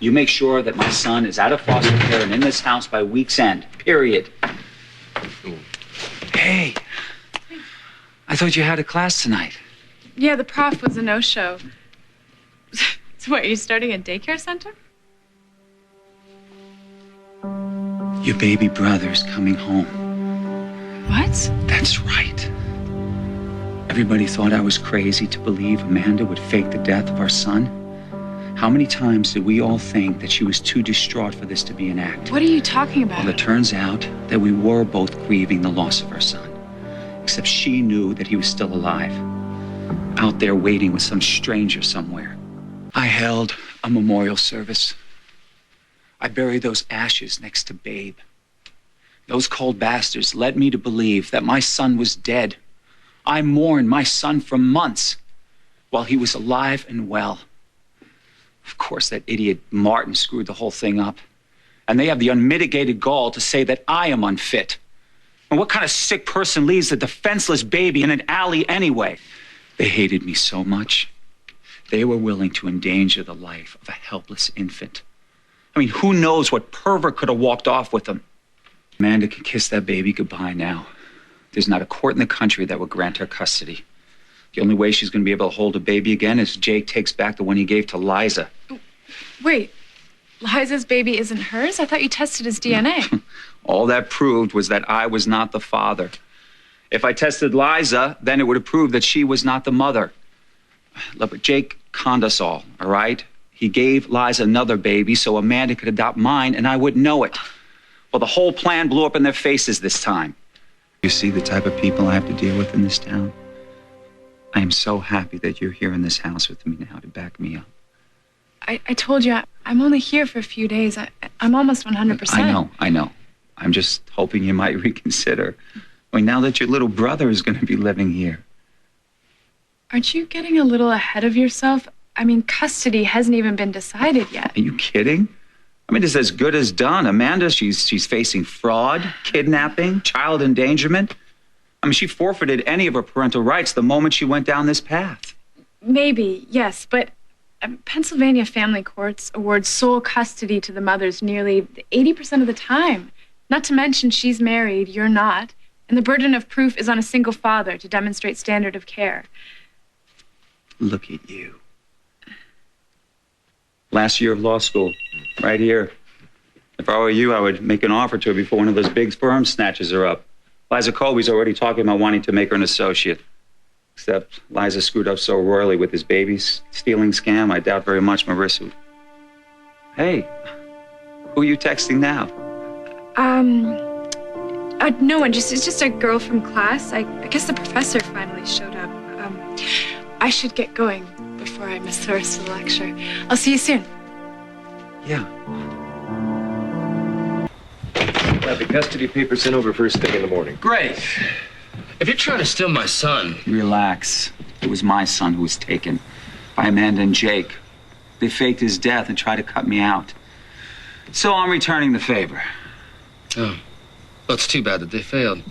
You make sure that my son is out of foster care and in this house by week's end, period. Hey, I thought you had a class tonight. Yeah, the prof was a no-show. So what, are you starting a daycare center? Your baby brother's coming home. What? That's right. Everybody thought I was crazy to believe Amanda would fake the death of our son. How many times did we all think that she was too distraught for this to be an act? What are you talking about? Well, it turns out that we were both grieving the loss of our son. Except she knew that he was still alive, out there waiting with some stranger somewhere. I held a memorial service. I buried those ashes next to Babe. Those cold bastards led me to believe that my son was dead. I mourned my son for months while he was alive and well. Of course, that idiot Martin screwed the whole thing up. And they have the unmitigated gall to say that I am unfit. And what kind of sick person leaves a defenseless baby in an alley anyway? They hated me so much, they were willing to endanger the life of a helpless infant. I mean, who knows what pervert could have walked off with them? Amanda can kiss that baby goodbye now. There's not a court in the country that would grant her custody. The only way she's going to be able to hold a baby again is Jake takes back the one he gave to Liza. Wait, Liza's baby isn't hers? I thought you tested his DNA. All that proved was that I was not the father. If I tested Liza, then it would have proved that she was not the mother. Look, but Jake conned us all right? He gave Liza another baby so Amanda could adopt mine and I wouldn't know it. Well, the whole plan blew up in their faces this time. You see the type of people I have to deal with in this town? I am so happy that you're here in this house with me now to back me up. I told you, I'm only here for a few days. I'm almost 100%. I know. I'm just hoping you might reconsider. I mean, now that your little brother is going to be living here. Aren't you getting a little ahead of yourself? I mean, custody hasn't even been decided yet. Are you kidding? I mean, it's as good as done. Amanda, she's facing fraud, kidnapping, child endangerment. I mean, she forfeited any of her parental rights the moment she went down this path. Maybe, yes, but Pennsylvania family courts award sole custody to the mothers nearly 80% of the time. Not to mention she's married, you're not, and the burden of proof is on a single father to demonstrate standard of care. Look at you. Last year of law school, right here. If I were you, I would make an offer to her before one of those big firms snatches her up. Liza Colby's already talking about wanting to make her an associate. Except Liza screwed up so royally with his babies stealing scam, I doubt very much Marissa would. Hey, who are you texting now? No one, it's just a girl from class. I guess the professor finally showed up. I should get going before I miss the rest of the lecture. I'll see you soon. Yeah. Have the custody papers sent over first thing in the morning. Great. If you're trying to steal my son... Relax. It was my son who was taken by Amanda and Jake. They faked his death and tried to cut me out. So I'm returning the favor. Oh. Well, it's too bad that they failed.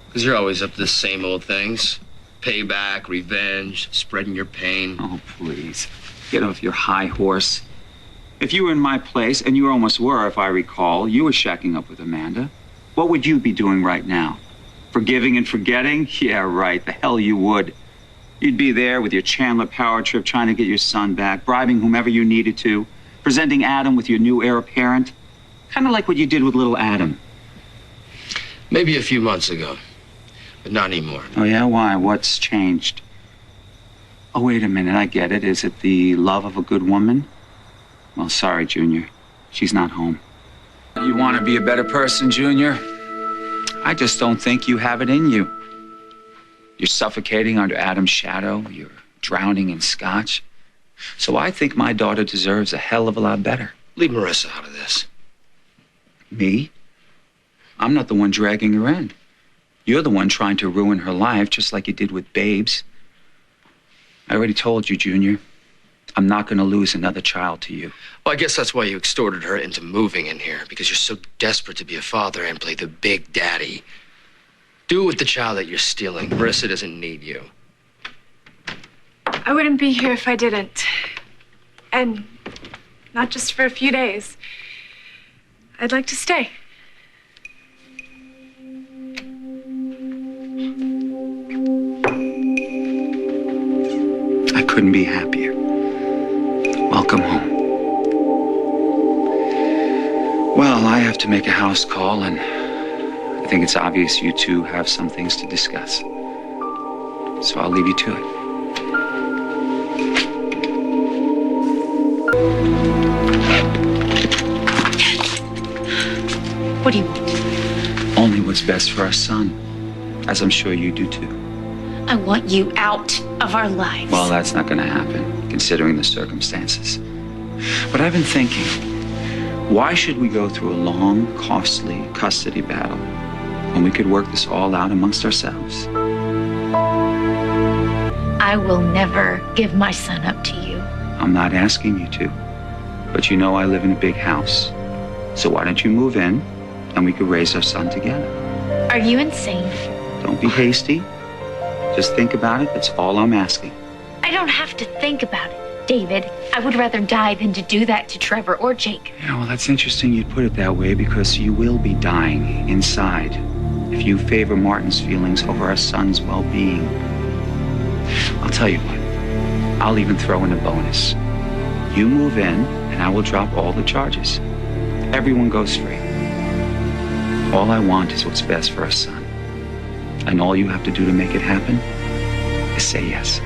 Because you're always up to the same old things. Payback, revenge, spreading your pain. Oh, please. Get off your high horse. If you were in my place, and you almost were, if I recall, you were shacking up with Amanda, what would you be doing right now? Forgiving and forgetting? Yeah, right. The hell you would. You'd be there with your Chandler power trip trying to get your son back, bribing whomever you needed to, presenting Adam with your new heir apparent. Kind of like what you did with little Adam. Maybe a few months ago, but not anymore. Oh, yeah? Why? What's changed? Oh, wait a minute. I get it. Is it the love of a good woman? Well, sorry, Junior. She's not home. You want to be a better person, Junior? I just don't think you have it in you. You're suffocating under Adam's shadow. You're drowning in scotch. So I think my daughter deserves a hell of a lot better. Leave Marissa out of this. Me? I'm not the one dragging her in. You're the one trying to ruin her life, just like you did with Babes. I already told you, Junior. I'm not going to lose another child to you. Well, I guess that's why you extorted her into moving in here, because you're so desperate to be a father and play the big daddy. Do it with the child that you're stealing. Marissa doesn't need you. I wouldn't be here if I didn't. And not just for a few days. I'd like to stay. I couldn't be happier. Welcome home. Well, I have to make a house call, and I think it's obvious you two have some things to discuss. So I'll leave you to it. What do you want? Only what's best for our son, as I'm sure you do too. I want you out of our lives. Well, that's not going to happen, considering the circumstances. But I've been thinking, why should we go through a long, costly custody battle when we could work this all out amongst ourselves? I will never give my son up to you. I'm not asking you to, but you know I live in a big house. So why don't you move in, and we could raise our son together? Are you insane? Don't be hasty. Just think about it. That's all I'm asking. I don't have to think about it, David. I would rather die than to do that to Trevor or Jake. Yeah, well, that's interesting you'd put it that way, because you will be dying inside if you favor Martin's feelings over our son's well-being. I'll tell you what. I'll even throw in a bonus. You move in, and I will drop all the charges. Everyone goes free. All I want is what's best for our son. And all you have to do to make it happen is say yes.